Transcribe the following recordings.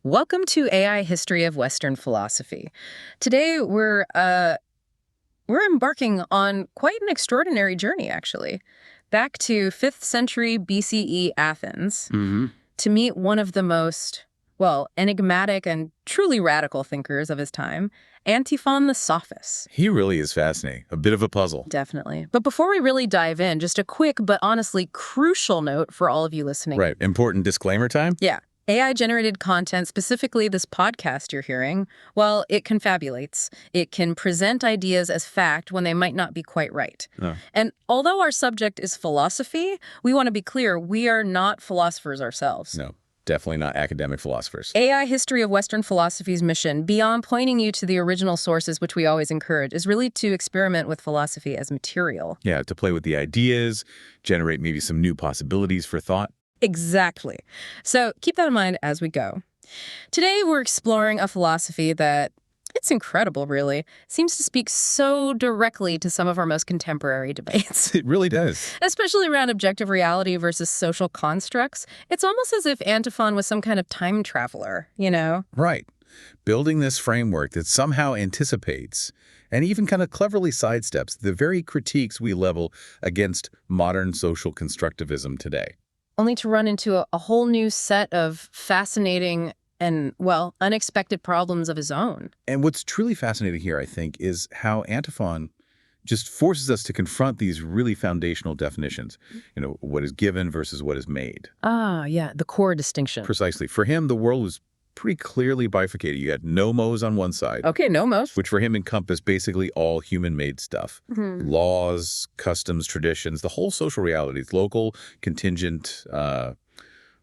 Welcome to AI History of Western Philosophy. Today we're embarking on quite an extraordinary journey, actually, back to 5th century BCE Athens to meet one of the most, enigmatic and truly radical thinkers of his time, Antiphon the Sophist. He really is fascinating. A bit of a puzzle. Definitely. But before we really dive in, just a quick but honestly crucial note for all of you listening. Right. Important disclaimer time? Yeah. AI-generated content, specifically this podcast you're hearing, well, it confabulates. It can present ideas as fact when they might not be quite right. And although our subject is philosophy, we want to be clear, we are not philosophers ourselves. No, definitely not academic philosophers. AI History of Western Philosophy's mission, beyond pointing you to the original sources, which we always encourage, is really to experiment with philosophy as material. Yeah, to play with the ideas, generate maybe some new possibilities for thought. Exactly. So keep that in mind as we go. Today, we're exploring a philosophy that, it's incredible, really, seems to speak so directly to some of our most contemporary debates. It really does. Especially around objective reality versus social constructs. It's almost as if Antiphon was some kind of time traveler, you know? Right. Building this framework that somehow anticipates and even kind of cleverly sidesteps the very critiques we level against modern social constructivism today. Only to run into a whole new set of fascinating and, unexpected problems of his own. And what's truly fascinating here, I think, is how Antiphon just forces us to confront these really foundational definitions. You know, what is given versus what is made. Ah, yeah, the core distinction. Precisely. For him, the world was pretty clearly bifurcated. You had nomos on one side. Okay, nomos. Which for him encompassed basically all human-made stuff. Laws, customs, traditions, the whole social realities, local, contingent,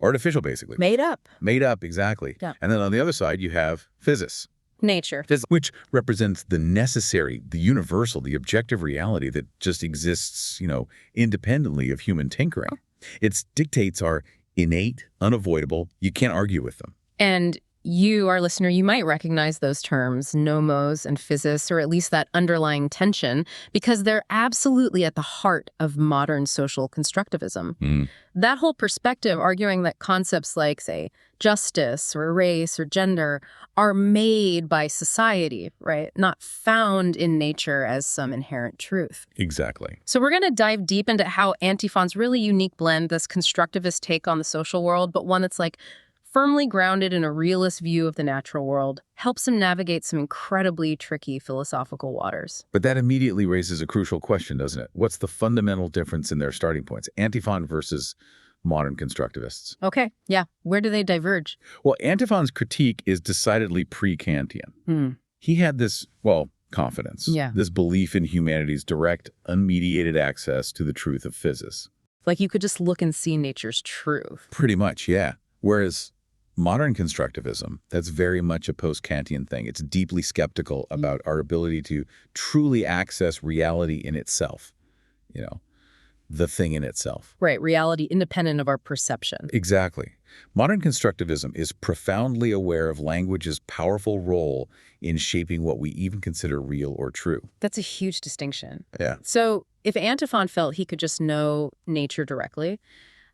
artificial, basically. Made up. Made up, exactly. Yeah. And then on the other side, you have physis. Nature. Which represents the necessary, the universal, the objective reality that just exists, independently of human tinkering. Its dictates are innate, unavoidable. You can't argue with them. And you, our listener, you might recognize those terms, nomos and physis, or at least that underlying tension, because they're absolutely at the heart of modern social constructivism. That whole perspective arguing that concepts like, say, justice or race or gender are made by society, right? Not found in nature as some inherent truth. Exactly. So we're going to dive deep into how Antiphon's really unique blend, this constructivist take on the social world, but one that's firmly grounded in a realist view of the natural world, helps him navigate some incredibly tricky philosophical waters. But that immediately raises a crucial question, doesn't it? What's the fundamental difference in their starting points? Antiphon versus modern constructivists. Okay, yeah. Where do they diverge? Well, Antiphon's critique is decidedly pre-Kantian. He had this, confidence. Yeah. This belief in humanity's direct, unmediated access to the truth of physis. Like you could just look and see nature's truth. Pretty much, yeah. Whereas modern constructivism, that's very much a post-Kantian thing. It's deeply skeptical about our ability to truly access reality in itself, the thing in itself. Right, reality independent of our perception. Exactly. Modern constructivism is profoundly aware of language's powerful role in shaping what we even consider real or true. That's a huge distinction. Yeah. So if Antiphon felt he could just know nature directly,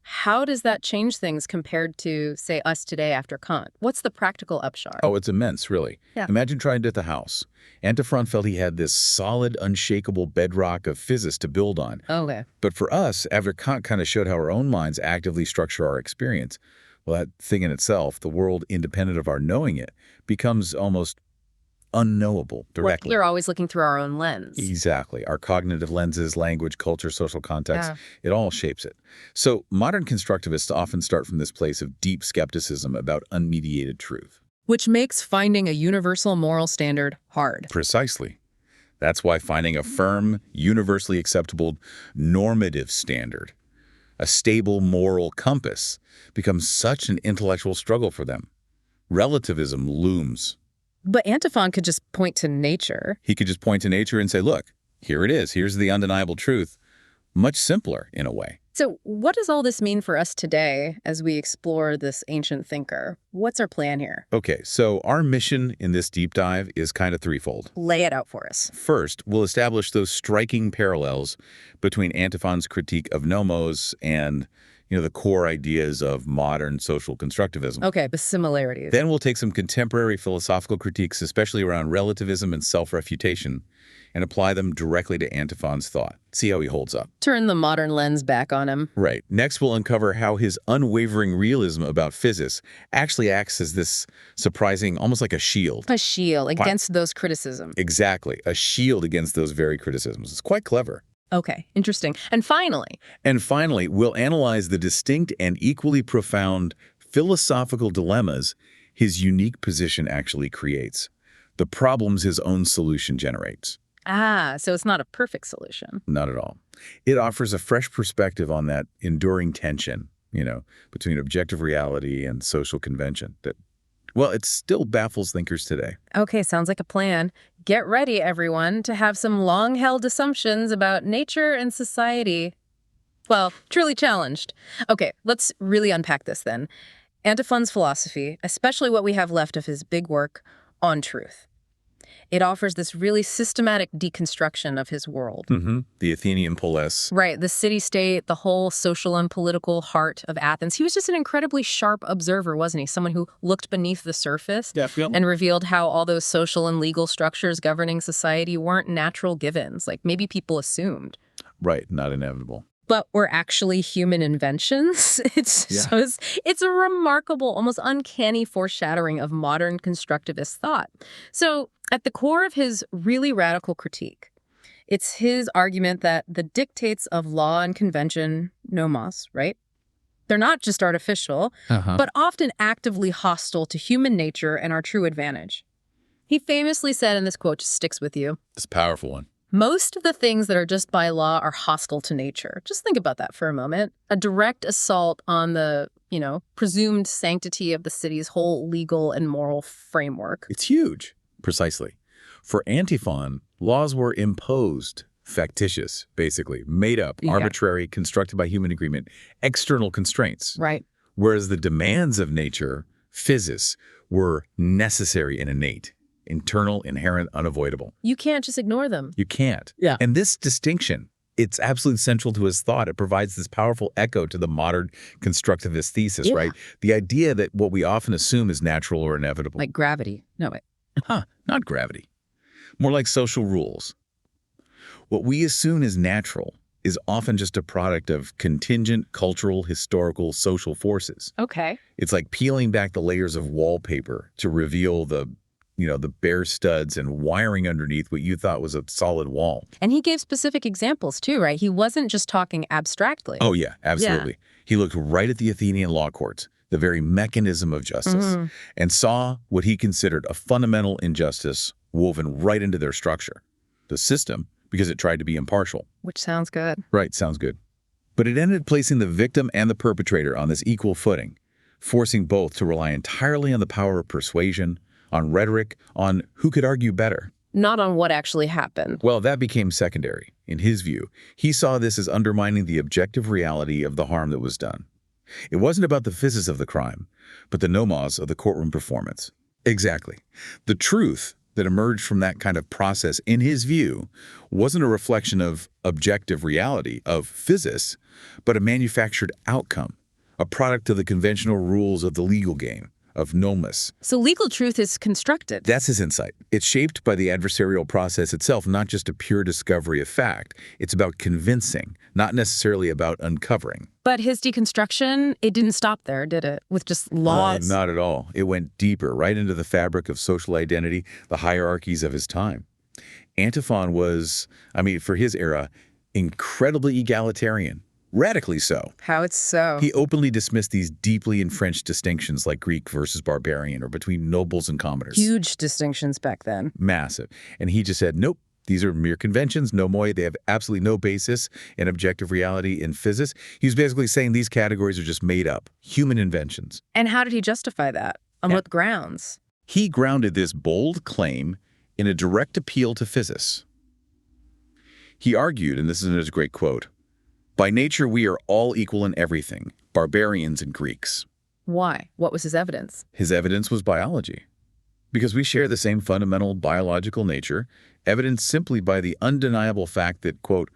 how does that change things compared to, say, us today after Kant? What's the practical upshot? Oh, it's immense, really. Yeah. Imagine trying to at the house. Antiphon felt he had this solid, unshakable bedrock of physis to build on. Okay. But for us, after Kant kind of showed how our own minds actively structure our experience, that thing in itself, the world independent of our knowing it, becomes almost unknowable directly. We're always looking through our own lens. Exactly. Our cognitive lenses, language, culture, social context, it all shapes it. So modern constructivists often start from this place of deep skepticism about unmediated truth. Which makes finding a universal moral standard hard. Precisely. That's why finding a firm, universally acceptable normative standard, a stable moral compass, becomes such an intellectual struggle for them. Relativism looms. But Antiphon could just point to nature. He could just point to nature and say, look, here it is. Here's the undeniable truth. Much simpler, in a way. So what does all this mean for us today as we explore this ancient thinker? What's our plan here? Okay, so our mission in this deep dive is kind of threefold. Lay it out for us. First, we'll establish those striking parallels between Antiphan's critique of nomos and, the core ideas of modern social constructivism. Okay, the similarities. Then we'll take some contemporary philosophical critiques, especially around relativism and self-refutation, and apply them directly to Antiphon's thought. See how he holds up. Turn the modern lens back on him. Right. Next, we'll uncover how his unwavering realism about physis actually acts as this surprising, almost like a shield. A shield against those criticisms. Exactly. A shield against those very criticisms. It's quite clever. Okay, interesting. And finally, we'll analyze the distinct and equally profound philosophical dilemmas his unique position actually creates, the problems his own solution generates. So it's not a perfect solution. Not at all. It offers a fresh perspective on that enduring tension, between objective reality and social convention that, well, it still baffles thinkers today. Okay, sounds like a plan. Get ready, everyone, to have some long-held assumptions about nature and society. Well, truly challenged. Okay, let's really unpack this then. Antiphon's philosophy, especially what we have left of his big work, On Truth. It offers this really systematic deconstruction of his world. The Athenian polis. Right, the city-state, the whole social and political heart of Athens. He was just an incredibly sharp observer, wasn't he? Someone who looked beneath the surface and revealed how all those social and legal structures governing society weren't natural givens, like maybe people assumed. Right, not inevitable. But were actually human inventions. It's a remarkable, almost uncanny foreshadowing of modern constructivist thought. So at the core of his really radical critique, it's his argument that the dictates of law and convention, nomos, right? They're not just artificial, but often actively hostile to human nature and our true advantage. He famously said, and this quote just sticks with you, It's a powerful one. most of the things that are just by law are hostile to nature. Just think about that for a moment. A direct assault on the, presumed sanctity of the city's whole legal and moral framework. It's huge. Precisely. For Antiphon, laws were imposed, factitious, basically, made up, arbitrary, constructed by human agreement, external constraints. Right. Whereas the demands of nature, physis, were necessary and innate. Internal, inherent, unavoidable. You can't just ignore them. You can't. Yeah. And this distinction, it's absolutely central to his thought. It provides this powerful echo to the modern constructivist thesis, right? The idea that what we often assume is natural or inevitable. Like gravity. No, wait. Not gravity. More like social rules. What we assume is natural is often just a product of contingent cultural, historical, social forces. Okay. It's like peeling back the layers of wallpaper to reveal the bare studs and wiring underneath what you thought was a solid wall. And he gave specific examples too, right? He wasn't just talking abstractly. Oh, yeah, absolutely. He looked right at the Athenian law courts, the very mechanism of justice, and saw what he considered a fundamental injustice woven right into their structure. The system, because it tried to be impartial. Which sounds good. Right, sounds good. But it ended placing the victim and the perpetrator on this equal footing, forcing both to rely entirely on the power of persuasion, on rhetoric, on who could argue better. Not on what actually happened. Well, that became secondary. In his view, he saw this as undermining the objective reality of the harm that was done. It wasn't about the physis of the crime, but the nomos of the courtroom performance. Exactly. The truth that emerged from that kind of process, in his view, wasn't a reflection of objective reality, of physis, but a manufactured outcome, a product of the conventional rules of the legal game, of nomos. So legal truth is constructed. That's his insight. It's shaped by the adversarial process itself, not just a pure discovery of fact. It's about convincing, not necessarily about uncovering. But his deconstruction, it didn't stop there, did it? With just laws? Not at all. It went deeper, right into the fabric of social identity, the hierarchies of his time. Antiphon was, for his era, incredibly egalitarian. Radically so. How it's so. He openly dismissed these deeply entrenched distinctions like Greek versus barbarian or between nobles and commoners. Huge distinctions back then. Massive. And he just said, nope, these are mere conventions, nomoi. They have absolutely no basis in objective reality in physis. He was basically saying these categories are just made up, human inventions. And how did he justify that? On what grounds? He grounded this bold claim in a direct appeal to physis. He argued, and this is a great quote, "By nature, we are all equal in everything, barbarians and Greeks." Why? What was his evidence? His evidence was biology. Because we share the same fundamental biological nature, evidenced simply by the undeniable fact that, quote,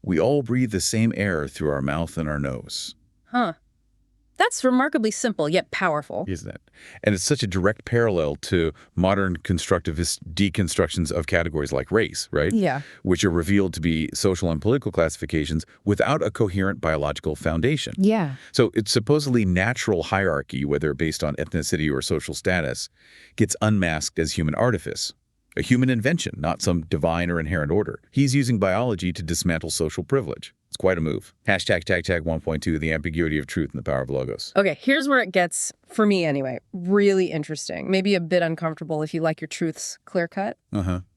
"we all breathe the same air through our mouth and our nose." Huh. That's remarkably simple, yet powerful. Isn't it? And it's such a direct parallel to modern constructivist deconstructions of categories like race, right? Yeah. Which are revealed to be social and political classifications without a coherent biological foundation. Yeah. So it's supposedly natural hierarchy, whether based on ethnicity or social status, gets unmasked as human artifice. A human invention, not some divine or inherent order. He's using biology to dismantle social privilege. It's quite a move. Hashtag 1.2, the ambiguity of truth and the power of logos. Okay, here's where it gets, for me anyway, really interesting. Maybe a bit uncomfortable if you like your truths clear-cut.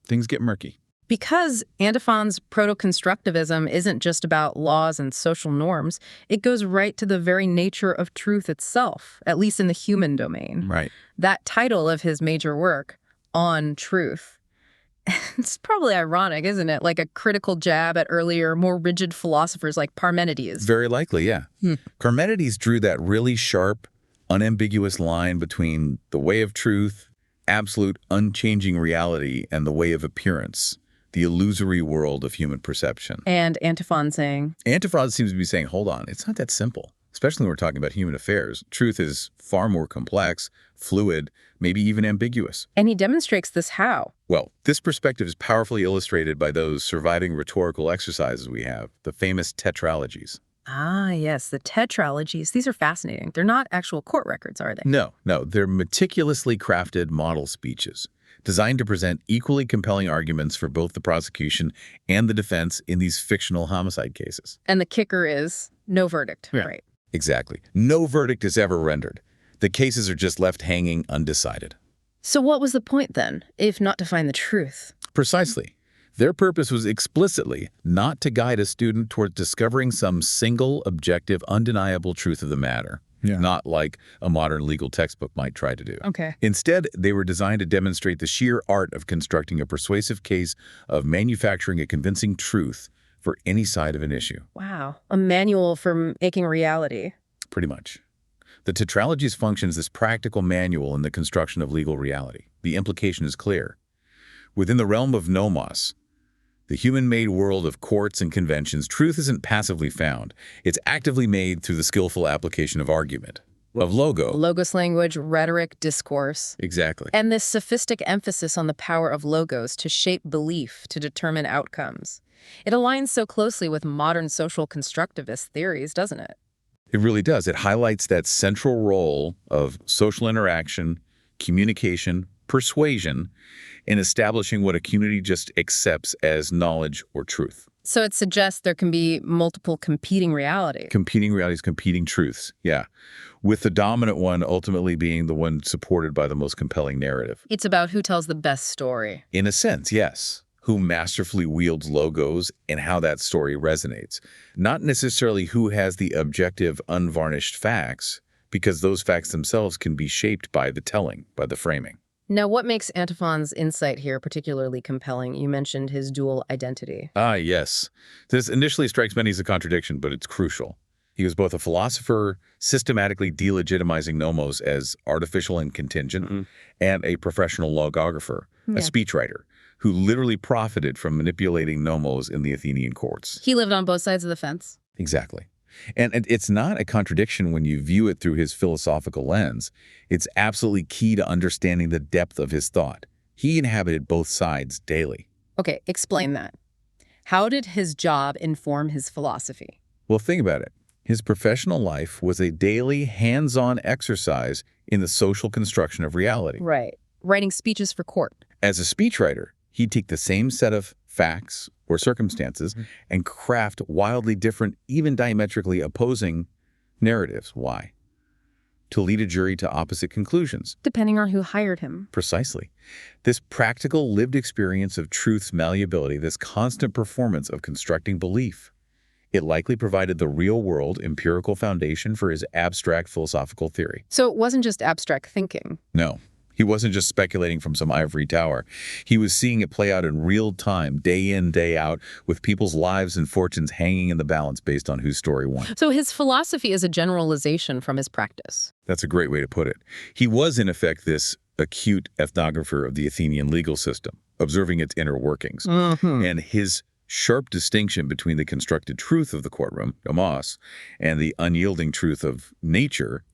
Things get murky. Because Antiphon's proto-constructivism isn't just about laws and social norms, it goes right to the very nature of truth itself, at least in the human domain. Right. That title of his major work, On Truth, it's probably ironic, isn't it? Like a critical jab at earlier, more rigid philosophers like Parmenides. Very likely, yeah. Parmenides drew that really sharp, unambiguous line between the way of truth, absolute unchanging reality, and the way of appearance, the illusory world of human perception. And Antiphon saying? Antiphon seems to be saying, hold on, it's not that simple. Especially when we're talking about human affairs. Truth is far more complex, fluid, maybe even ambiguous. And he demonstrates this how? Well, this perspective is powerfully illustrated by those surviving rhetorical exercises we have, the famous tetralogies. Ah, yes, the tetralogies. These are fascinating. They're not actual court records, are they? No, they're meticulously crafted model speeches designed to present equally compelling arguments for both the prosecution and the defense in these fictional homicide cases. And the kicker is no verdict, right? Exactly. No verdict is ever rendered. The cases are just left hanging undecided. So what was the point then, if not to find the truth? Precisely. Their purpose was explicitly not to guide a student towards discovering some single, objective, undeniable truth of the matter. Not like a modern legal textbook might try to do. Okay. Instead, they were designed to demonstrate the sheer art of constructing a persuasive case of manufacturing a convincing truth for any side of an issue. Wow. A manual for making reality. Pretty much. The tetralogies function as this practical manual in the construction of legal reality. The implication is clear. Within the realm of nomos, the human-made world of courts and conventions, truth isn't passively found. It's actively made through the skillful application of argument, of logo. Logos language, rhetoric, discourse. Exactly. And this sophistic emphasis on the power of logos to shape belief, to determine outcomes. It aligns so closely with modern social constructivist theories, doesn't it? It really does. It highlights that central role of social interaction, communication, persuasion in establishing what a community just accepts as knowledge or truth. So it suggests there can be multiple competing realities. Competing realities, competing truths, yeah. With the dominant one ultimately being the one supported by the most compelling narrative. It's about who tells the best story. In a sense, yes. Who masterfully wields logos and how that story resonates. Not necessarily who has the objective, unvarnished facts, because those facts themselves can be shaped by the telling, by the framing. Now, what makes Antiphon's insight here particularly compelling? You mentioned his dual identity. Ah, yes. This initially strikes many as a contradiction, but it's crucial. He was both a philosopher, systematically delegitimizing nomos as artificial and contingent, and a professional logographer, a speechwriter, who literally profited from manipulating nomos in the Athenian courts. He lived on both sides of the fence. Exactly. And it's not a contradiction when you view it through his philosophical lens. It's absolutely key to understanding the depth of his thought. He inhabited both sides daily. Okay, explain that. How did his job inform his philosophy? Well, think about it. His professional life was a daily hands-on exercise in the social construction of reality. Right. Writing speeches for court. As a speechwriter, he'd take the same set of facts or circumstances and craft wildly different, even diametrically opposing narratives. Why? To lead a jury to opposite conclusions. Depending on who hired him. Precisely. This practical lived experience of truth's malleability, this constant performance of constructing belief, it likely provided the real-world empirical foundation for his abstract philosophical theory. So it wasn't just abstract thinking. No. He wasn't just speculating from some ivory tower. He was seeing it play out in real time, day in, day out, with people's lives and fortunes hanging in the balance based on whose story won. So his philosophy is a generalization from his practice. That's a great way to put it. He was, in effect, this acute ethnographer of the Athenian legal system, observing its inner workings. And his sharp distinction between the constructed truth of the courtroom, nomos, and the unyielding truth of nature,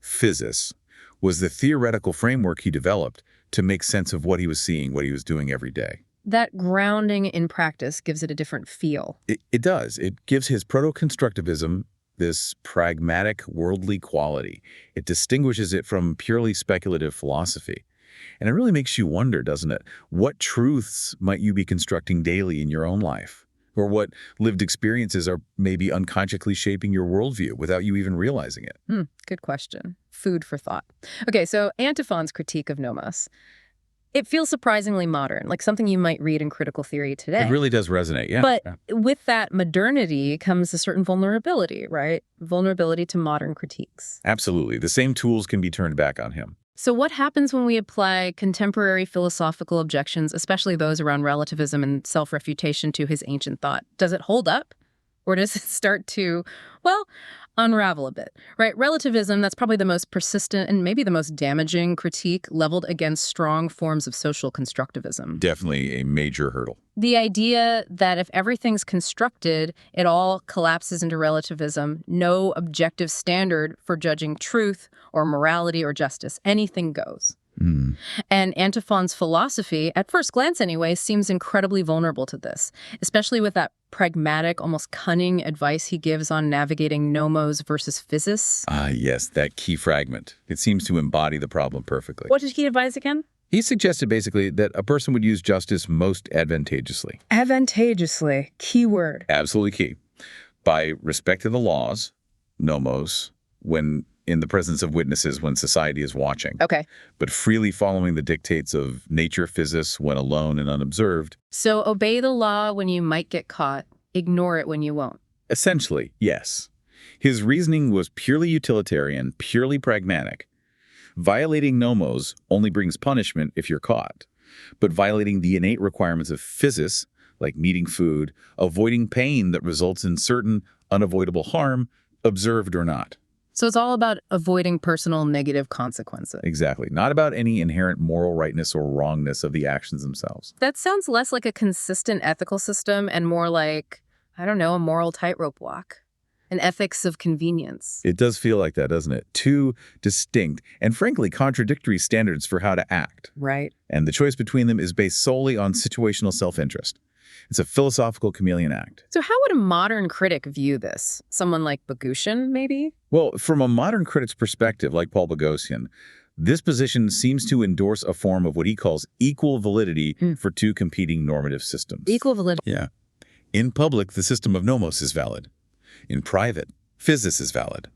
physis, was the theoretical framework he developed to make sense of what he was seeing, what he was doing every day. That grounding in practice gives it a different feel. It does. It gives his proto-constructivism this pragmatic, worldly quality. It distinguishes it from purely speculative philosophy. And it really makes you wonder, doesn't it? What truths might you be constructing daily in your own life? Or what lived experiences are maybe unconsciously shaping your worldview without you even realizing it? Good question. Food for thought. Okay, so Antiphon's critique of nomos. It feels surprisingly modern, like something you might read in critical theory today. It really does resonate, yeah. But with that modernity comes a certain vulnerability, right? Vulnerability to modern critiques. Absolutely. The same tools can be turned back on him. So what happens when we apply contemporary philosophical objections, especially those around relativism and self-refutation, to his ancient thought? Does it hold up? Or does it start to, well, unravel a bit, right? Relativism, that's probably the most persistent and maybe the most damaging critique leveled against strong forms of social constructivism. Definitely a major hurdle. The idea that if everything's constructed, it all collapses into relativism, no objective standard for judging truth or morality or justice. Anything goes. And Antiphon's philosophy, at first glance anyway, seems incredibly vulnerable to this, especially with that pragmatic, almost cunning advice he gives on navigating nomos versus physis. Yes, that key fragment. It seems to embody the problem perfectly. What did he advise again? He suggested basically that a person would use justice most advantageously. Advantageously. Key word. Absolutely key. By respecting the laws, nomos, when in the presence of witnesses when society is watching. Okay. But freely following the dictates of nature, physis, when alone and unobserved. So obey the law when you might get caught, ignore it when you won't. Essentially, yes. His reasoning was purely utilitarian, purely pragmatic. Violating nomos only brings punishment if you're caught. But violating the innate requirements of physis, like needing food, avoiding pain that results in certain unavoidable harm, observed or not. So it's all about avoiding personal negative consequences. Exactly. Not about any inherent moral rightness or wrongness of the actions themselves. That sounds less like a consistent ethical system and more like, I don't know, a moral tightrope walk. An ethics of convenience. It does feel like that, doesn't it? Two distinct and frankly contradictory standards for how to act. Right. And the choice between them is based solely on situational self-interest. It's a philosophical chameleon act. So how would a modern critic view this? Someone like Boghossian, maybe? Well, from a modern critic's perspective, like Paul Boghossian, this position seems to endorse a form of what he calls equal validity for two competing normative systems. Equal validity. Yeah. In public, the system of nomos is valid. In private, physis is valid.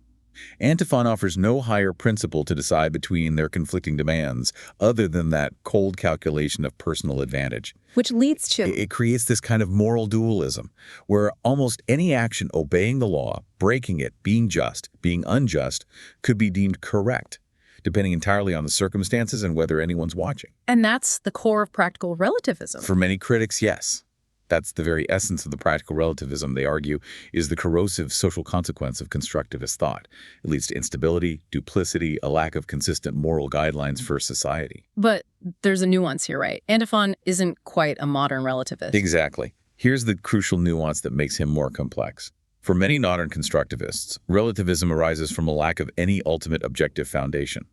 Antiphon offers no higher principle to decide between their conflicting demands other than that cold calculation of personal advantage. Which leads to... It creates this kind of moral dualism where almost any action obeying the law, breaking it, being just, being unjust, could be deemed correct, depending entirely on the circumstances and whether anyone's watching. And that's the core of practical relativism. For many critics, yes. That's the very essence of the practical relativism, they argue, is the corrosive social consequence of constructivist thought. It leads to instability, duplicity, a lack of consistent moral guidelines for society. But there's a nuance here, right? Antiphon isn't quite a modern relativist. Exactly. Here's the crucial nuance that makes him more complex. For many modern constructivists, relativism arises from a lack of any ultimate objective foundation.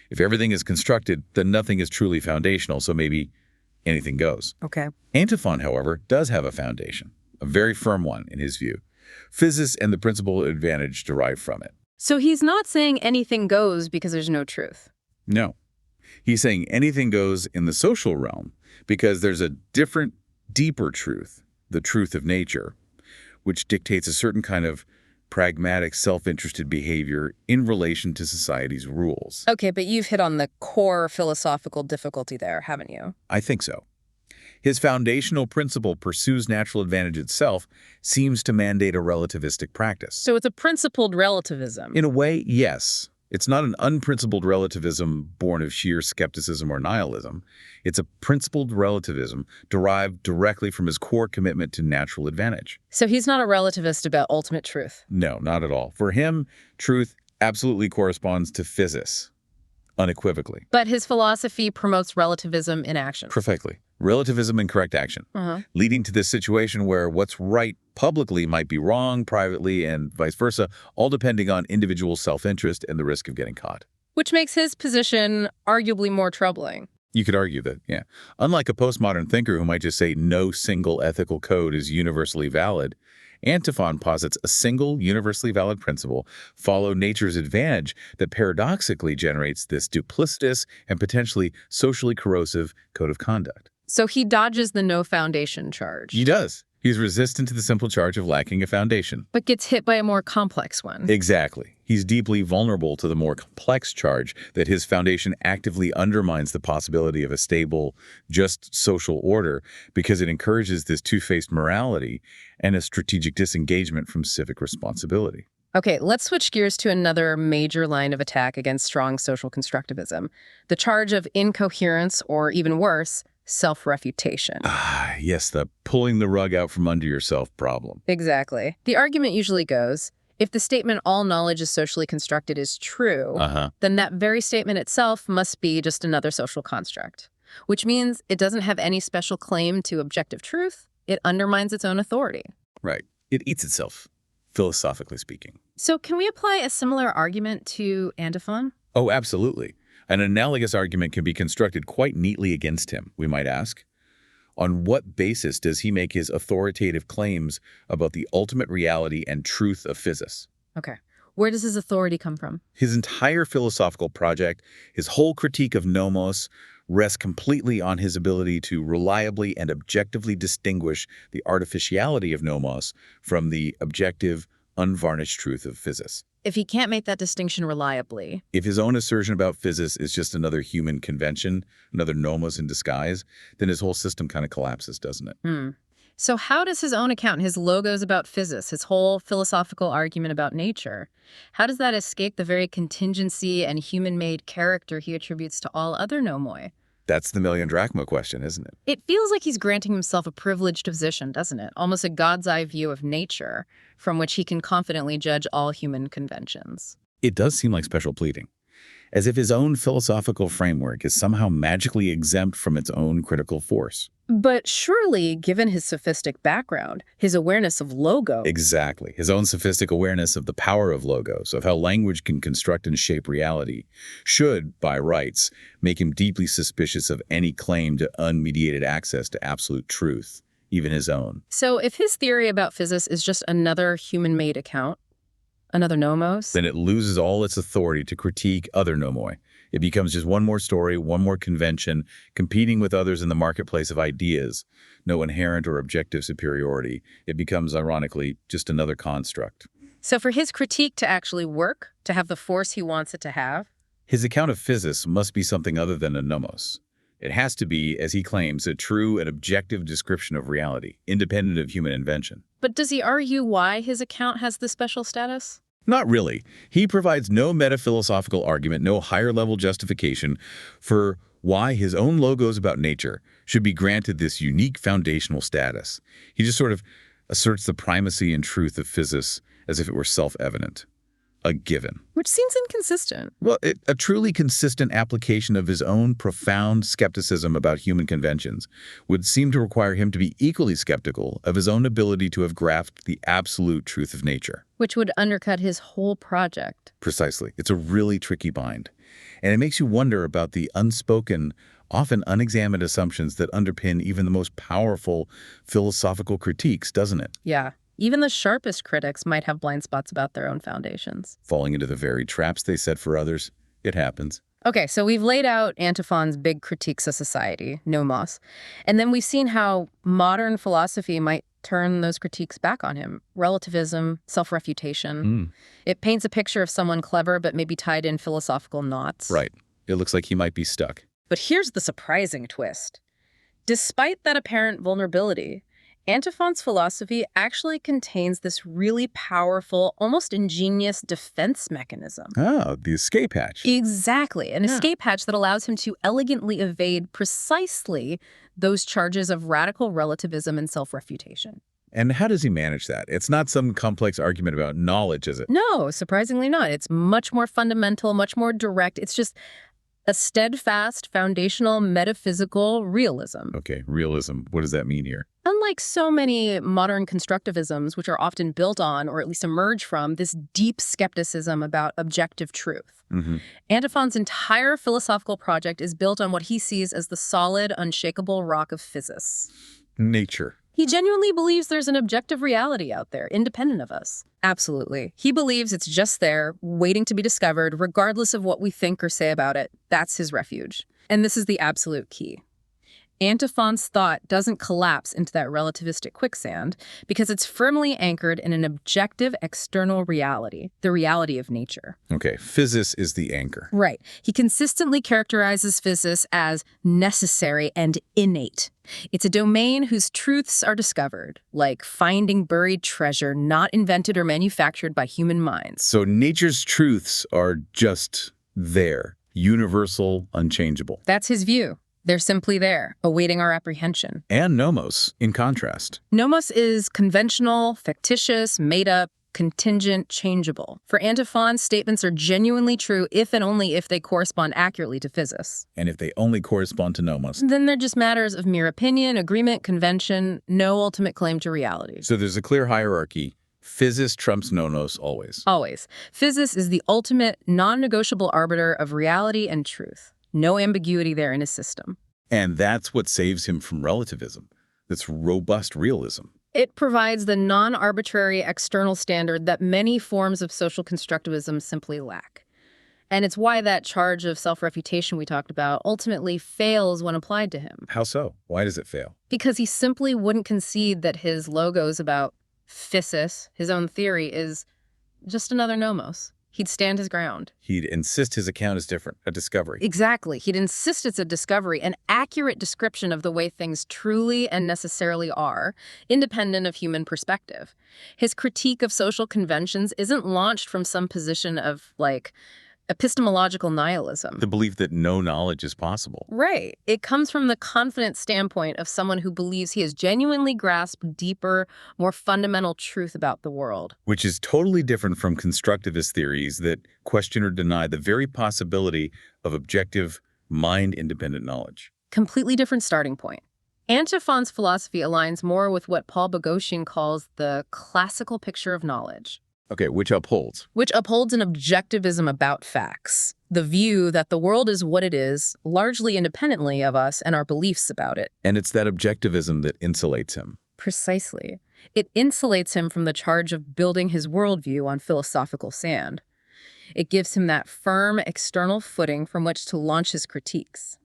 If everything is constructed, then nothing is truly foundational, so maybe anything goes. Okay. Antiphon, however, does have a foundation, a very firm one in his view. Physis and the principal advantage derived from it. So he's not saying anything goes because there's no truth. No. He's saying anything goes in the social realm because there's a different, deeper truth, the truth of nature, which dictates a certain kind of pragmatic, self-interested behavior in relation to society's rules. Okay, but you've hit on the core philosophical difficulty there, haven't you? I think so. His foundational principle pursues natural advantage itself, seems to mandate a relativistic practice. So it's a principled relativism. In a way, yes. It's not an unprincipled relativism born of sheer skepticism or nihilism. It's a principled relativism derived directly from his core commitment to natural advantage. So he's not a relativist about ultimate truth. No, not at all. For him, truth absolutely corresponds to physis, unequivocally. But his philosophy promotes relativism in action. Perfectly. relativism and correct action, leading to this situation where what's right publicly might be wrong privately and vice versa, all depending on individual self-interest and the risk of getting caught. Which makes his position arguably more troubling. You could argue that, yeah. Unlike a postmodern thinker who might just say no single ethical code is universally valid, Antiphon posits a single, universally valid principle, follow nature's advantage, that paradoxically generates this duplicitous and potentially socially corrosive code of conduct. So he dodges the no foundation charge. He does. He's resistant to the simple charge of lacking a foundation. But gets hit by a more complex one. Exactly. He's deeply vulnerable to the more complex charge that his foundation actively undermines the possibility of a stable, just social order because it encourages this two-faced morality and a strategic disengagement from civic responsibility. Okay, let's switch gears to another major line of attack against strong social constructivism, the charge of incoherence, or even worse, self-refutation. Yes, the pulling the rug out from under yourself problem. Exactly. The argument usually goes, if the statement all knowledge is socially constructed is true, then that very statement itself must be just another social construct, which means it doesn't have any special claim to objective truth. It undermines its own authority. Right. It eats itself, philosophically speaking. So can we apply a similar argument to Antiphon? Oh, absolutely. An analogous argument can be constructed quite neatly against him, we might ask. On what basis does he make his authoritative claims about the ultimate reality and truth of physis? Okay. Where does his authority come from? His entire philosophical project, his whole critique of nomos, rests completely on his ability to reliably and objectively distinguish the artificiality of nomos from the objective, unvarnished truth of physis. If he can't make that distinction reliably. If his own assertion about physis is just another human convention, another nomos in disguise, then his whole system kind of collapses, doesn't it? So how does his own account, his logos about physis, his whole philosophical argument about nature, how does that escape the very contingency and human-made character he attributes to all other nomoi? That's the million drachma question, isn't it? It feels like he's granting himself a privileged position, doesn't it? Almost a God's eye view of nature from which he can confidently judge all human conventions. It does seem like special pleading, as if his own philosophical framework is somehow magically exempt from its own critical force. But surely, given his sophistic background, his awareness of logo... Exactly. His own sophistic awareness of the power of logos, of how language can construct and shape reality, should, by rights, make him deeply suspicious of any claim to unmediated access to absolute truth, even his own. So if his theory about physis is just another human-made account, another nomos... then it loses all its authority to critique other nomoi. It becomes just one more story, one more convention, competing with others in the marketplace of ideas. No inherent or objective superiority. It becomes, ironically, just another construct. So for his critique to actually work, to have the force he wants it to have... his account of physis must be something other than a nomos. It has to be, as he claims, a true and objective description of reality, independent of human invention. But does he argue why his account has this special status? Not really. He provides no metaphilosophical argument, no higher-level justification for why his own logos about nature should be granted this unique foundational status. He just sort of asserts the primacy and truth of physis as if it were self-evident. A given. Which seems inconsistent. Well, a truly consistent application of his own profound skepticism about human conventions would seem to require him to be equally skeptical of his own ability to have grasped the absolute truth of nature. Which would undercut his whole project. Precisely. It's a really tricky bind. And it makes you wonder about the unspoken, often unexamined assumptions that underpin even the most powerful philosophical critiques, doesn't it? Yeah. Even the sharpest critics might have blind spots about their own foundations. Falling into the very traps they set for others. It happens. Okay, so we've laid out Antiphon's big critiques of society, nomos, and then we've seen how modern philosophy might turn those critiques back on him. Relativism, self-refutation. It paints a picture of someone clever but maybe tied in philosophical knots. Right. It looks like he might be stuck. But here's the surprising twist. Despite that apparent vulnerability, Antiphon's philosophy actually contains this really powerful, almost ingenious defense mechanism. Oh, the escape hatch. Exactly. An escape hatch that allows him to elegantly evade precisely those charges of radical relativism and self-refutation. And how does he manage that? It's not some complex argument about knowledge, is it? No, surprisingly not. It's much more fundamental, much more direct. It's just A steadfast, foundational, metaphysical realism. Okay, realism. What does that mean here? Unlike so many modern constructivisms, which are often built on, or at least emerge from, this deep skepticism about objective truth, Antiphon's entire philosophical project is built on what he sees as the solid, unshakable rock of physis. Nature. He genuinely believes there's an objective reality out there, independent of us. Absolutely. He believes it's just there, waiting to be discovered, regardless of what we think or say about it. That's his refuge. And this is the absolute key. Antiphon's thought doesn't collapse into that relativistic quicksand because it's firmly anchored in an objective external reality, the reality of nature. Okay, physis is the anchor. Right. He consistently characterizes physis as necessary and innate. It's a domain whose truths are discovered, like finding buried treasure not invented or manufactured by human minds. So nature's truths are just there, universal, unchangeable. That's his view. They're simply there, awaiting our apprehension. And nomos, in contrast. Nomos is conventional, fictitious, made-up, contingent, changeable. For Antiphon, statements are genuinely true if and only if they correspond accurately to physis. And if they only correspond to nomos. Then they're just matters of mere opinion, agreement, convention, no ultimate claim to reality. So there's a clear hierarchy. Physis trumps nomos always. Always. Physis is the ultimate, non-negotiable arbiter of reality and truth. No ambiguity there in his system. And that's what saves him from relativism, this robust realism. It provides the non-arbitrary external standard that many forms of social constructivism simply lack. And it's why that charge of self-refutation we talked about ultimately fails when applied to him. How so? Why does it fail? Because he simply wouldn't concede that his logos about physis, his own theory, is just another nomos. He'd stand his ground. He'd insist his account is different, a discovery. Exactly. He'd insist it's a discovery, an accurate description of the way things truly and necessarily are, independent of human perspective. His critique of social conventions isn't launched from some position of, like, epistemological nihilism. The belief that no knowledge is possible. Right. It comes from the confident standpoint of someone who believes he has genuinely grasped deeper, more fundamental truth about the world. Which is totally different from constructivist theories that question or deny the very possibility of objective, mind-independent knowledge. Completely different starting point. Antiphon's philosophy aligns more with what Paul Boghossian calls the classical picture of knowledge. Okay, which upholds? Which upholds an objectivism about facts. The view that the world is what it is, largely independently of us and our beliefs about it. And it's that objectivism that insulates him. Precisely. It insulates him from the charge of building his worldview on philosophical sand. It gives him that firm external footing from which to launch his critiques.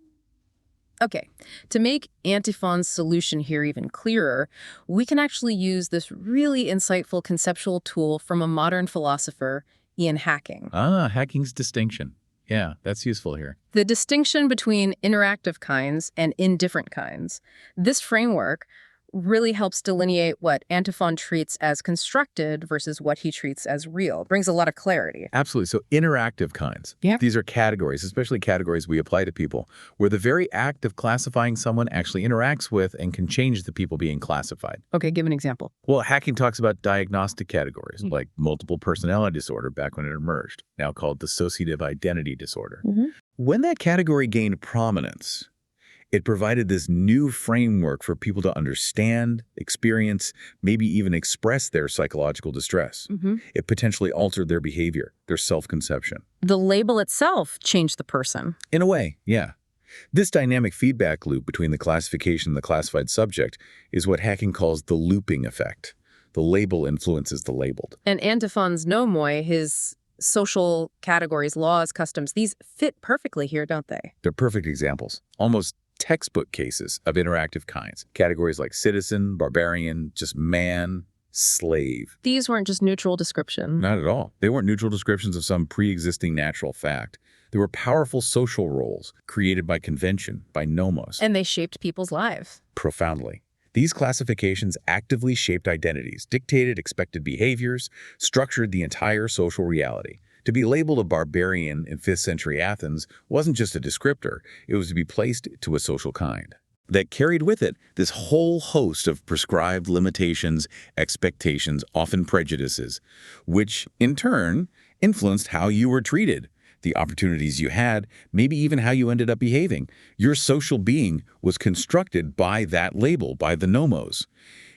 Okay, to make Antiphon's solution here even clearer, we can actually use this really insightful conceptual tool from a modern philosopher, Ian Hacking. Ah, Hacking's distinction. Yeah, that's useful here. The distinction between interactive kinds and indifferent kinds. This framework really helps delineate what Antiphon treats as constructed versus what he treats as real. It brings a lot of clarity. Absolutely. So interactive kinds. Yeah. These are categories, especially categories we apply to people, where the very act of classifying someone actually interacts with and can change the people being classified. Okay, give an example. Well, Hacking talks about diagnostic categories, like multiple personality disorder back when it emerged, now called dissociative identity disorder. When that category gained prominence, it provided this new framework for people to understand, experience, maybe even express their psychological distress. It potentially altered their behavior, their self-conception. The label itself changed the person. In a way, yeah. This dynamic feedback loop between the classification and the classified subject is what Hacking calls the looping effect. The label influences the labeled. And Antiphon's nomoi, his social categories, laws, customs, these fit perfectly here, don't they? They're perfect examples. Almost textbook cases of interactive kinds. Categories like citizen, barbarian, just man, slave. These weren't just neutral descriptions. Not at all. They weren't neutral descriptions of some pre-existing natural fact. They were powerful social roles created by convention, by nomos. And they shaped people's lives. Profoundly. These classifications actively shaped identities, dictated expected behaviors, structured the entire social reality. To be labeled a barbarian in 5th century Athens wasn't just a descriptor, it was to be placed to a social kind. That carried with it this whole host of prescribed limitations, expectations, often prejudices, which, in turn, influenced how you were treated. the opportunities you had, maybe even how you ended up behaving. Your social being was constructed by that label, by the nomos.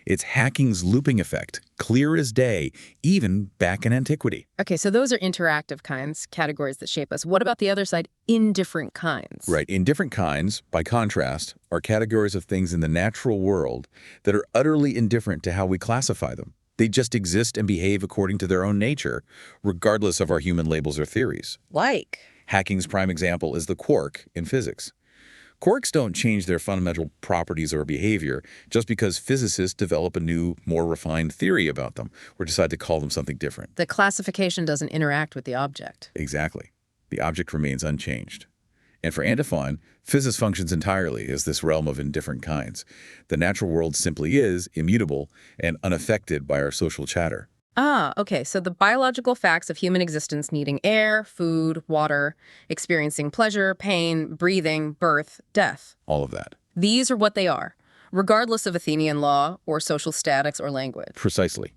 It's Hacking's looping effect, clear as day, even back in antiquity. Okay, so those are interactive kinds, categories that shape us. What about the other side, indifferent kinds? Right. Indifferent kinds, by contrast, are categories of things in the natural world that are utterly indifferent to how we classify them. They just exist and behave according to their own nature, regardless of our human labels or theories. Like? Hacking's prime example is the quark in physics. Quarks don't change their fundamental properties or behavior just because physicists develop a new, more refined theory about them or decide to call them something different. The classification doesn't interact with the object. Exactly. The object remains unchanged. And for Antiphon, physis functions entirely as this realm of indifferent kinds. The natural world simply is immutable and unaffected by our social chatter. Ah, okay, so the biological facts of human existence needing air, food, water, experiencing pleasure, pain, breathing, birth, death. All of that. These are what they are, regardless of Athenian law or social statics or language. Precisely.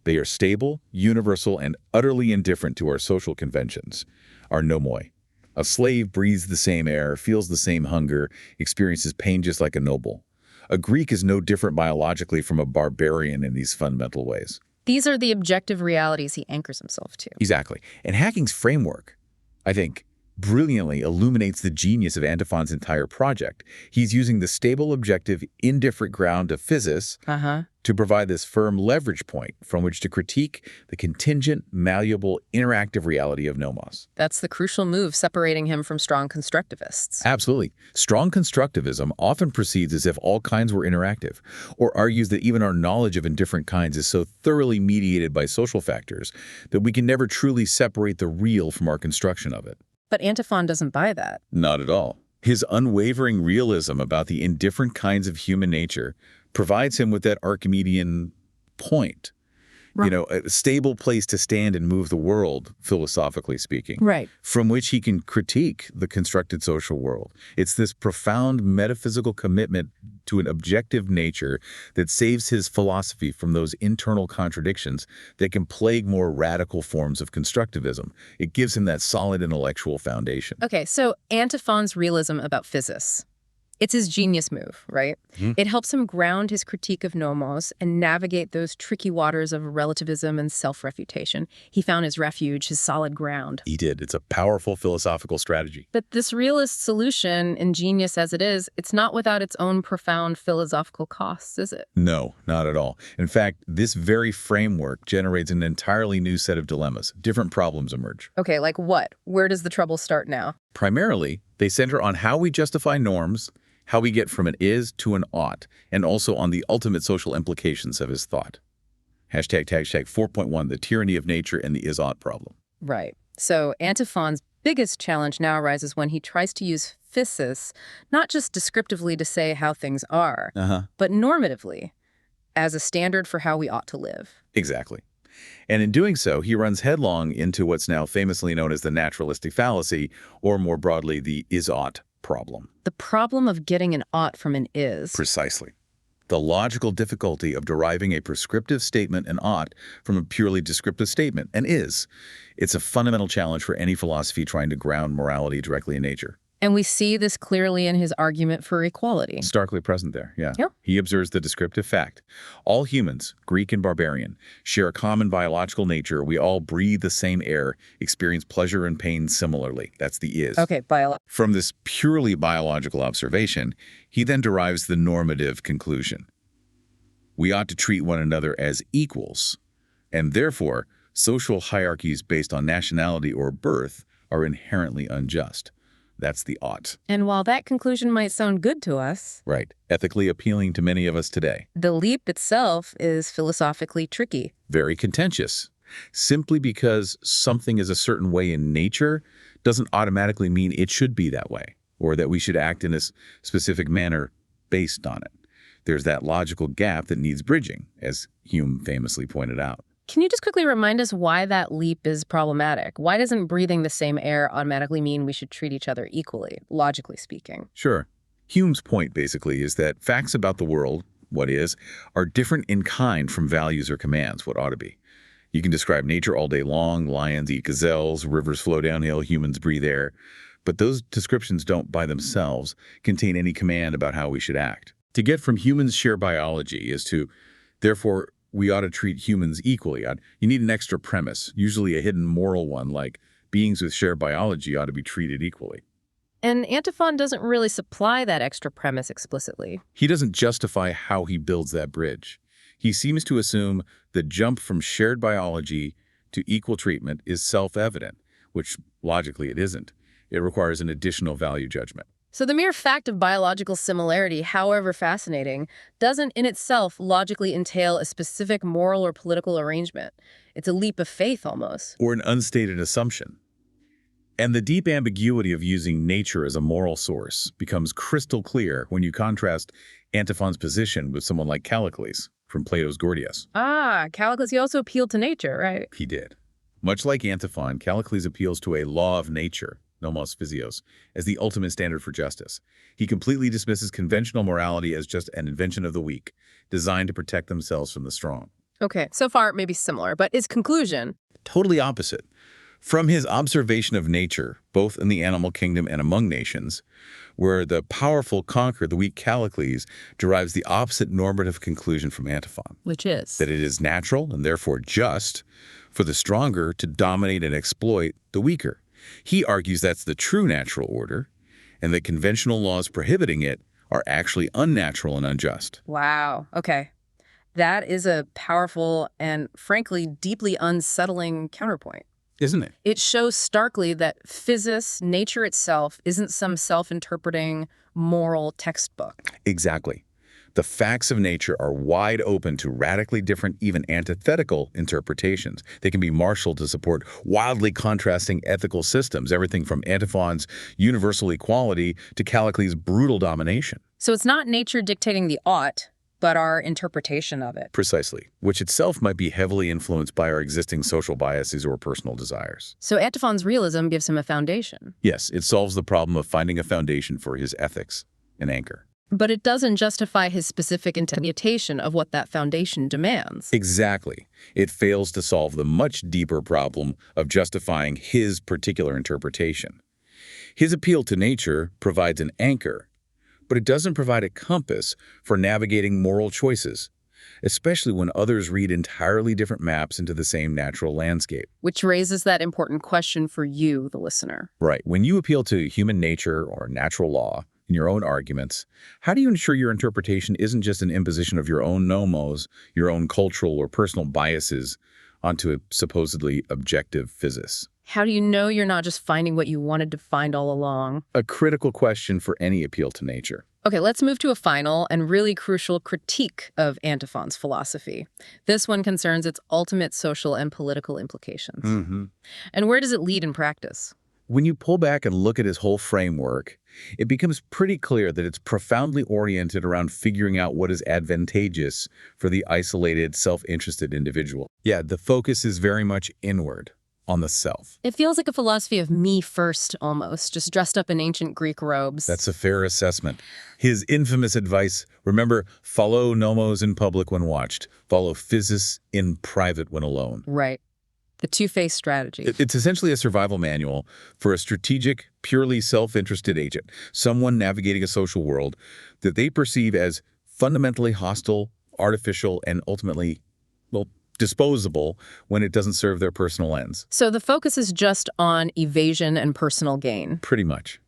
They are stable, universal, and utterly indifferent to our social conventions, our nomoi. A slave breathes the same air, feels the same hunger, experiences pain just like a noble. A Greek is no different biologically from a barbarian in these fundamental ways. These are the objective realities he anchors himself to. Exactly. And Hacking's framework, I think, brilliantly illuminates the genius of Antiphon's entire project. He's using the stable, objective, indifferent ground of physis to provide this firm leverage point from which to critique the contingent, malleable, interactive reality of nomos. That's the crucial move separating him from strong constructivists. Absolutely. Strong constructivism often proceeds as if all kinds were interactive, or argues that even our knowledge of indifferent kinds is so thoroughly mediated by social factors that we can never truly separate the real from our construction of it. But Antiphon doesn't buy that. Not at all. His unwavering realism about the indifferent kinds of human nature provides him with that Archimedean point. Right. You know, a stable place to stand and move the world, philosophically speaking. Right. From which he can critique the constructed social world. It's this profound metaphysical commitment to an objective nature that saves his philosophy from those internal contradictions that can plague more radical forms of constructivism. It gives him that solid intellectual foundation. Okay, so Antiphon's realism about physis. It's his genius move, right? It helps him ground his critique of nomos and navigate those tricky waters of relativism and self-refutation. He found his refuge, his solid ground. He did. It's a powerful philosophical strategy. But this realist solution, ingenious as it is, it's not without its own profound philosophical costs, is it? No, not at all. In fact, this very framework generates an entirely new set of dilemmas. Different problems emerge. Okay, like what? Where does the trouble start now? Primarily, they center on how we justify norms, how we get from an is to an ought, and also on the ultimate social implications of his thought. Hashtag 4.1, the tyranny of nature and the is-ought problem. Right. So Antiphon's biggest challenge now arises when he tries to use physis, not just descriptively to say how things are, but normatively, as a standard for how we ought to live. Exactly. And in doing so, he runs headlong into what's now famously known as the naturalistic fallacy, or more broadly, the is-ought problem. The problem of getting an ought from an is. Precisely. The logical difficulty of deriving a prescriptive statement, an ought, from a purely descriptive statement, an is. It's a fundamental challenge for any philosophy trying to ground morality directly in nature. And we see this clearly in his argument for equality. Starkly present there, yeah. Yep. He observes the descriptive fact. All humans, Greek and barbarian, share a common biological nature. We all breathe the same air, experience pleasure and pain similarly. That's the is. Okay, From this purely biological observation, he then derives the normative conclusion. We ought to treat one another as equals, and therefore, social hierarchies based on nationality or birth are inherently unjust. That's the ought. And while that conclusion might sound good to us, right, ethically appealing to many of us today, the leap itself is philosophically tricky. Very contentious. Simply because something is a certain way in nature doesn't automatically mean it should be that way, or that we should act in a specific manner based on it. There's that logical gap that needs bridging, as Hume famously pointed out. Can you just quickly remind us why that leap is problematic? Why doesn't breathing the same air automatically mean we should treat each other equally, logically speaking? Sure. Hume's point, basically, is that facts about the world, what is, are different in kind from values or commands, what ought to be. You can describe nature all day long. Lions eat gazelles, rivers flow downhill, humans breathe air. But those descriptions don't, by themselves, contain any command about how we should act. To get from humans share biology is to, therefore, we ought to treat humans equally. You need an extra premise, usually a hidden moral one, like beings with shared biology ought to be treated equally. And Antiphon doesn't really supply that extra premise explicitly. He doesn't justify how he builds that bridge. He seems to assume the jump from shared biology to equal treatment is self-evident, which logically it isn't. It requires an additional value judgment. So the mere fact of biological similarity, however fascinating, doesn't in itself logically entail a specific moral or political arrangement. It's a leap of faith almost. Or an unstated assumption. And the deep ambiguity of using nature as a moral source becomes crystal clear when you contrast Antiphon's position with someone like Callicles from Plato's Gorgias. Ah, Callicles, he also appealed to nature, right? He did. Much like Antiphon, Callicles appeals to a law of nature, nomos physios, as the ultimate standard for justice. He completely dismisses conventional morality as just an invention of the weak, designed to protect themselves from the strong. Okay, so far it may be similar, but his conclusion? Totally opposite. From his observation of nature, both in the animal kingdom and among nations, where the powerful conquer the weak, Callicles derives the opposite normative conclusion from Antiphon. Which is? That it is natural, and therefore just, for the stronger to dominate and exploit the weaker. He argues that's the true natural order, and that conventional laws prohibiting it are actually unnatural and unjust. Wow, okay. That is a powerful and, frankly, deeply unsettling counterpoint. Isn't it? It shows starkly that physis, nature itself, isn't some self-interpreting moral textbook. Exactly. The facts of nature are wide open to radically different, even antithetical interpretations. They can be marshaled to support wildly contrasting ethical systems, everything from Antiphon's universal equality to Callicles' brutal domination. So it's not nature dictating the ought, but our interpretation of it. Precisely, which itself might be heavily influenced by our existing social biases or personal desires. So Antiphon's realism gives him a foundation. Yes, it solves the problem of finding a foundation for his ethics, an anchor. But it doesn't justify his specific interpretation of what that foundation demands. Exactly. It fails to solve the much deeper problem of justifying his particular interpretation. His appeal to nature provides an anchor, but it doesn't provide a compass for navigating moral choices, especially when others read entirely different maps into the same natural landscape. Which raises that important question for you, the listener. Right. When you appeal to human nature or natural law in your own arguments, how do you ensure your interpretation isn't just an imposition of your own nomos, your own cultural or personal biases onto a supposedly objective physis? How do you know you're not just finding what you wanted to find all along? A critical question for any appeal to nature. Okay, let's move to a final and really crucial critique of Antiphon's philosophy. This one concerns its ultimate social and political implications. And where does it lead in practice? When you pull back and look at his whole framework, it becomes pretty clear that it's profoundly oriented around figuring out what is advantageous for the isolated, self-interested individual. Yeah, the focus is very much inward, on the self. It feels like a philosophy of me first, almost, just dressed up in ancient Greek robes. That's a fair assessment. His infamous advice, remember, follow nomos in public when watched, follow physis in private when alone. Right. The two-faced strategy. It's essentially a survival manual for a strategic, purely self-interested agent, someone navigating a social world that they perceive as fundamentally hostile, artificial, and ultimately, well, disposable when it doesn't serve their personal ends. So the focus is just on evasion and personal gain. Pretty much.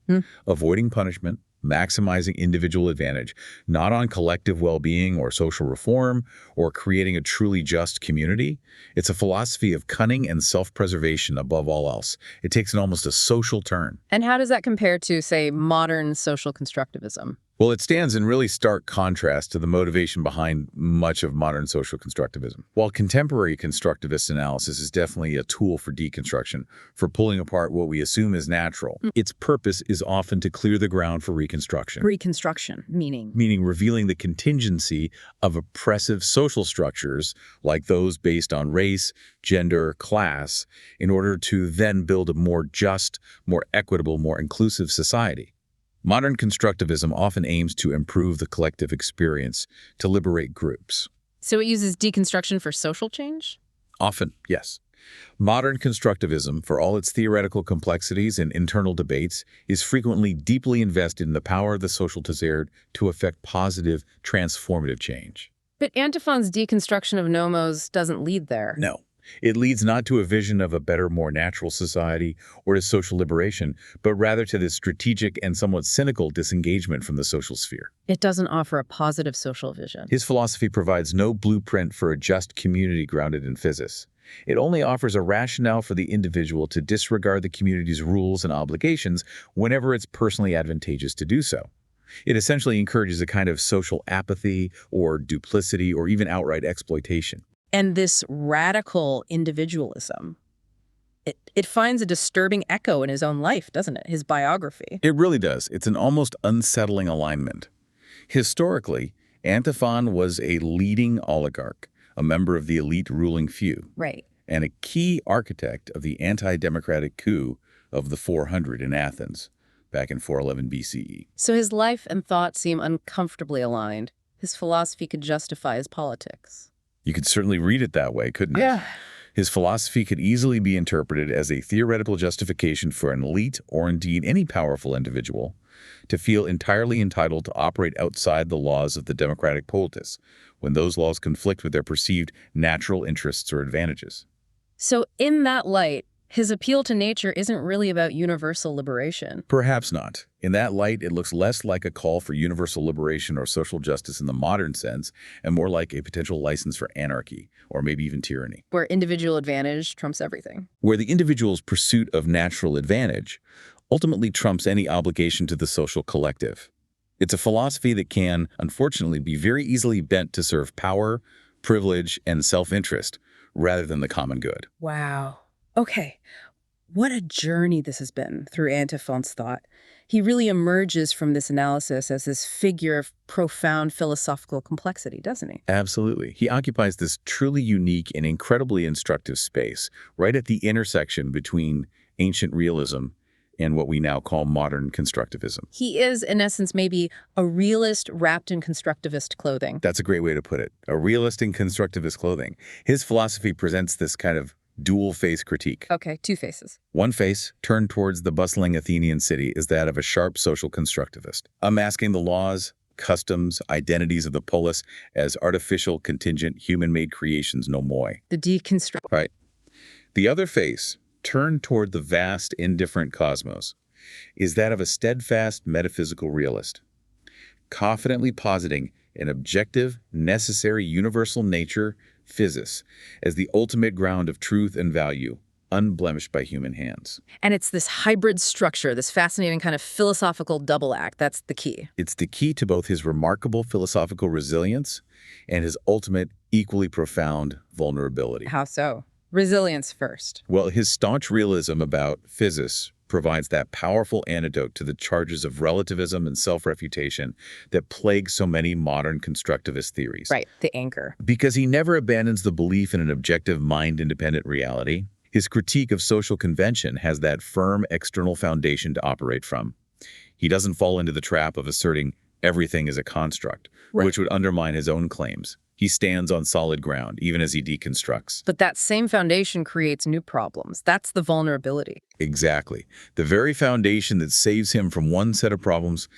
Avoiding punishment, maximizing individual advantage, not on collective well-being or social reform or creating a truly just community. It's a philosophy of cunning and self-preservation above all else. It takes an almost a social turn. And how does that compare to, say, modern social constructivism? Well, it stands in really stark contrast to the motivation behind much of modern social constructivism. While contemporary constructivist analysis is definitely a tool for deconstruction, for pulling apart what we assume is natural, its purpose is often to clear the ground for reconstruction. Reconstruction, meaning? Meaning revealing the contingency of oppressive social structures like those based on race, gender, class, in order to then build a more just, more equitable, more inclusive society. Modern constructivism often aims to improve the collective experience, to liberate groups. So it uses deconstruction for social change? Often, yes. Modern constructivism, for all its theoretical complexities and internal debates, is frequently deeply invested in the power of the social desired to effect positive, transformative change. But Antiphon's deconstruction of nomos doesn't lead there. No. It leads not to a vision of a better, more natural society or to social liberation, but rather to this strategic and somewhat cynical disengagement from the social sphere. It doesn't offer a positive social vision. His philosophy provides no blueprint for a just community grounded in physis. It only offers a rationale for the individual to disregard the community's rules and obligations whenever it's personally advantageous to do so. It essentially encourages a kind of social apathy or duplicity or even outright exploitation. And this radical individualism, it finds a disturbing echo in his own life, doesn't it? His biography. It really does. It's an almost unsettling alignment. Historically, Antiphon was a leading oligarch, a member of the elite ruling few, Right. and a key architect of the anti-democratic coup of the 400 in Athens, back in 411 BCE. So his life and thought seem uncomfortably aligned. His philosophy could justify his politics. You could certainly read it that way, couldn't it? Yeah. His philosophy could easily be interpreted as a theoretical justification for an elite, or indeed any powerful individual, to feel entirely entitled to operate outside the laws of the democratic polis, when those laws conflict with their perceived natural interests or advantages. So in that light, his appeal to nature isn't really about universal liberation. Perhaps not. In that light, it looks less like a call for universal liberation or social justice in the modern sense, and more like a potential license for anarchy, or maybe even tyranny. Where individual advantage trumps everything. Where the individual's pursuit of natural advantage ultimately trumps any obligation to the social collective. It's a philosophy that can, unfortunately, be very easily bent to serve power, privilege, and self-interest, rather than the common good. Wow. Okay, what a journey this has been through Antiphon's thought. He really emerges from this analysis as this figure of profound philosophical complexity, doesn't he? Absolutely. He occupies this truly unique and incredibly instructive space, right at the intersection between ancient realism and what we now call modern constructivism. He is, in essence, maybe a realist wrapped in constructivist clothing. That's a great way to put it. A realist in constructivist clothing. His philosophy presents this kind of dual-face critique. Okay, two faces. One face, turned towards the bustling Athenian city, is that of a sharp social constructivist, unmasking the laws, customs, identities of the polis as artificial, contingent, human-made creations nomoi. The deconstruct. Right. The other face, turned toward the vast, indifferent cosmos, is that of a steadfast metaphysical realist, confidently positing an objective, necessary, universal nature, physis, as the ultimate ground of truth and value, unblemished by human hands. And it's this hybrid structure, this fascinating kind of philosophical double act. That's the key. It's the key to both his remarkable philosophical resilience and his ultimate, equally profound vulnerability. How so? Resilience first. Well, his staunch realism about physis provides that powerful antidote to the charges of relativism and self-refutation that plague so many modern constructivist theories. Right, the anchor. Because he never abandons the belief in an objective mind-independent reality, his critique of social convention has that firm external foundation to operate from. He doesn't fall into the trap of asserting everything is a construct, Right. which would undermine his own claims. He stands on solid ground, even as he deconstructs. But that same foundation creates new problems. That's the vulnerability. Exactly. The very foundation that saves him from one set of problems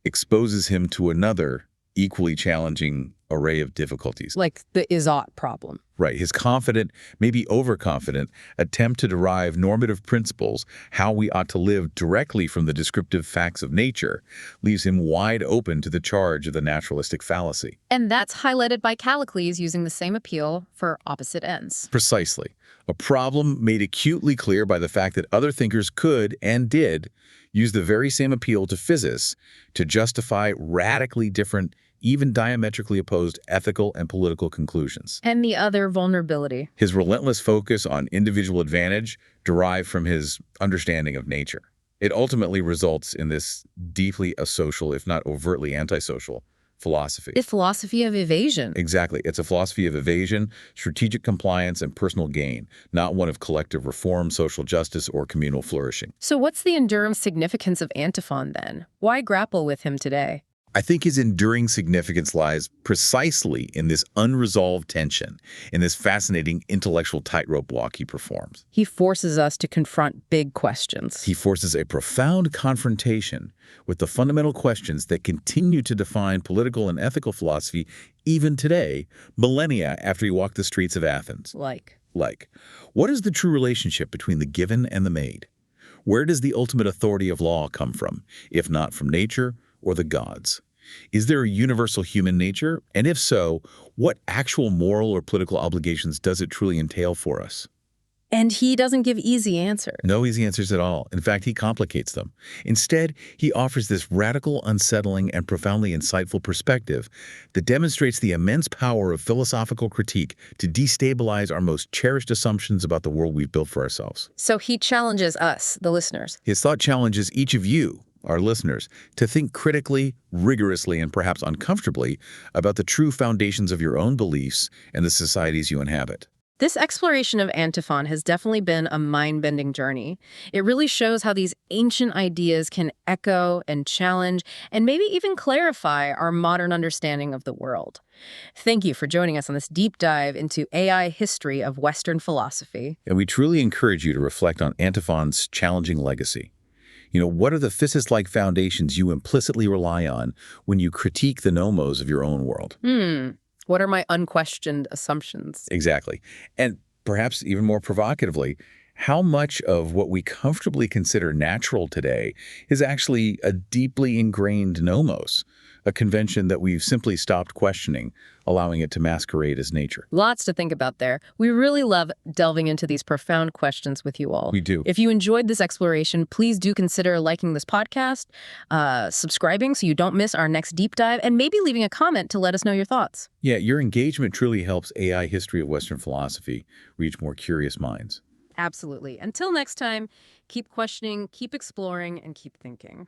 exposes him to another, equally challenging array of difficulties. Like the is-ought problem. Right. His confident, maybe overconfident, attempt to derive normative principles, how we ought to live directly from the descriptive facts of nature, leaves him wide open to the charge of the naturalistic fallacy. And that's highlighted by Callicles using the same appeal for opposite ends. Precisely. A problem made acutely clear by the fact that other thinkers could, and did, use the very same appeal to physis to justify radically different, even diametrically opposed ethical and political conclusions. And the other vulnerability. His relentless focus on individual advantage derived from his understanding of nature. It ultimately results in this deeply asocial, if not overtly antisocial, philosophy. The philosophy of evasion. Exactly. It's a philosophy of evasion, strategic compliance, and personal gain, not one of collective reform, social justice, or communal flourishing. So what's the enduring significance of Antiphon then? Why grapple with him today? I think his enduring significance lies precisely in this unresolved tension, in this fascinating intellectual tightrope walk he performs. He forces us to confront big questions. He forces a profound confrontation with the fundamental questions that continue to define political and ethical philosophy even today, millennia after he walked the streets of Athens. Like, what is the true relationship between the given and the made? Where does the ultimate authority of law come from, if not from nature or the gods? Is there a universal human nature? And if so, what actual moral or political obligations does it truly entail for us? and he doesn't give easy answers. No easy answers at all. In fact, he complicates them. Instead, he offers this radical, unsettling, and profoundly insightful perspective that demonstrates the immense power of philosophical critique to destabilize our most cherished assumptions about the world we've built for ourselves. So he challenges us, the listeners. His thought challenges each of you, our listeners, to think critically, rigorously, and perhaps uncomfortably about the true foundations of your own beliefs and the societies you inhabit. This exploration of Antiphon has definitely been a mind-bending journey. It really shows how these ancient ideas can echo and challenge and maybe even clarify our modern understanding of the world. Thank you for joining us on this deep dive into AI history of Western philosophy. And we truly encourage you to reflect on Antiphon's challenging legacy. What are the physis-like foundations you implicitly rely on when you critique the nomos of your own world? What are my unquestioned assumptions? Exactly. And perhaps even more provocatively, how much of what we comfortably consider natural today is actually a deeply ingrained nomos, a convention that we've simply stopped questioning, allowing it to masquerade as nature? Lots to think about there. We really love delving into these profound questions with you all. We do. If you enjoyed this exploration, please do consider liking this podcast, subscribing so you don't miss our next deep dive, and maybe leaving a comment to let us know your thoughts. Yeah, your engagement truly helps AI history of Western philosophy reach more curious minds. Absolutely. Until next time, keep questioning, keep exploring, and keep thinking.